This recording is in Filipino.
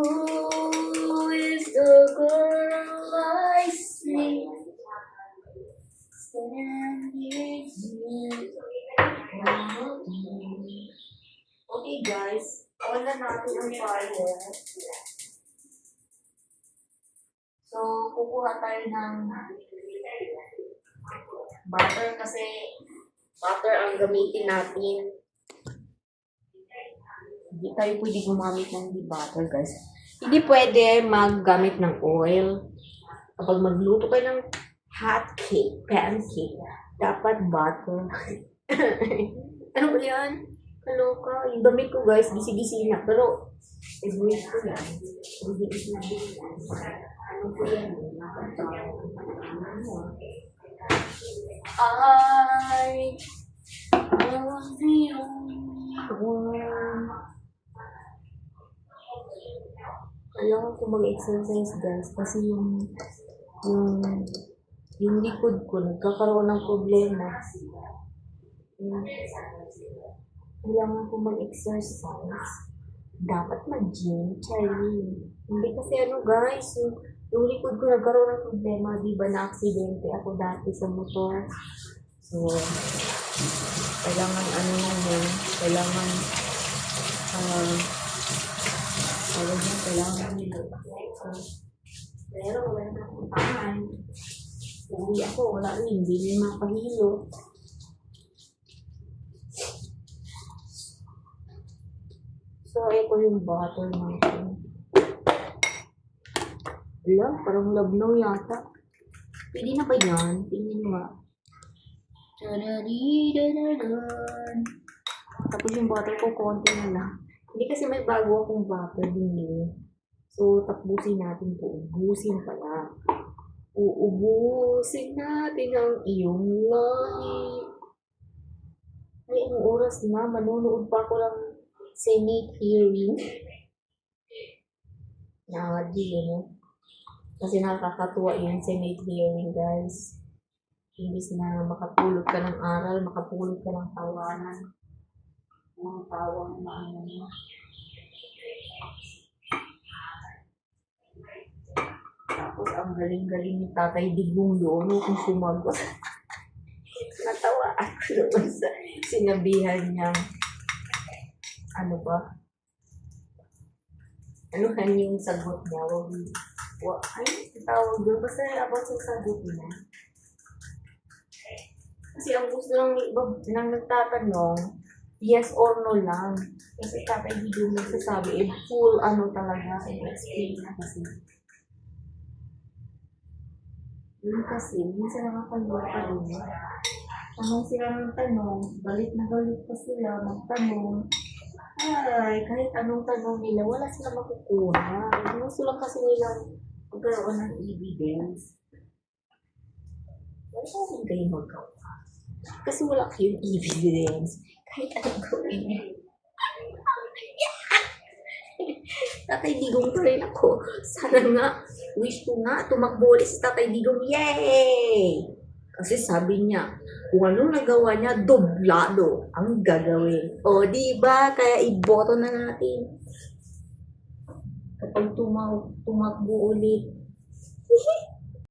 Who is the girl I see standing here? Okay guys, on na natin ang fire. So, kukuha tayo ng butter kasi butter ang gamitin natin. Hindi tayo pwede gumamit ng hindi butter, guys. Hindi pwede maggamit ng oil. Kapag magluto kayo ng hot cake, pancake, dapat butter. Ano ba yan? Kaloka. Yung damit ko, guys, gisi-gisi na. Pero, i-break ko yan. I-break na din yan. Ano ko yan? I was the only one. Kailangan ko mag-exercise, guys, kasi yung likod ko nagkakaroon ng problema. Kailangan ko mag-exercise. Dapat mag-gym, Charlie. Hindi kasi guys, yung likod ko nagkaroon ng problema, di ba na-aksidente ako dati sa motor. So, kailangan kailangan nilo. Pero wala na akong tahan. Uwi ako, wala rin, hindi na mapahilo. So, ito yung butter natin. Wala, parang labnaw yata. Pwede na ba yan? Tingnan nyo nga. Tapos yung butter ko, konti na lang. Hindi kasi may bago akong butter din. So, tapusin natin po. Ubusin pala. Uubusin natin ang iyong langit. Ay, ang oras na. Manonood pa ako ng Senate hearing. Kasi nakakatuwa yung Senate hearing, guys. Imbis na makapulot ka ng aral, makapulot ka ng tawanan. Mga tawang na Tapos ang galing-galing ni Tatay Digong doon kung sumagot. Natawa ako doon sa sinabihan niya. Ano ba? Ano yung sagot niya? Ay, tawag doon. Basta about sa sagot niya. Kasi ang gusto ng nagtatanong, yes or no lang. Kasi Tatay Digong nagsasabi, full talaga, explain na kasi. Yun kasi, minsan nakakalimutan rin. Tanong sila ng tanong, galit na galit pa sila, magtanong. Ay, kahit anong tanong nila, wala sila makukuha. Gusto lang kasi nila magkaroon ng evidence. Wala rin kayo magawa. Kasi wala kayong evidence. Kahit anong gawin niya. Tatay Digong pa rin ako. Sana nga, wish ko nga, tumakbo ulit si Tatay Digong. Yay! Kasi sabi niya, kung anong nagawa niya, doblado ang gagawin. O, diba? Kaya iboto na natin. Kapag tumakbo ulit.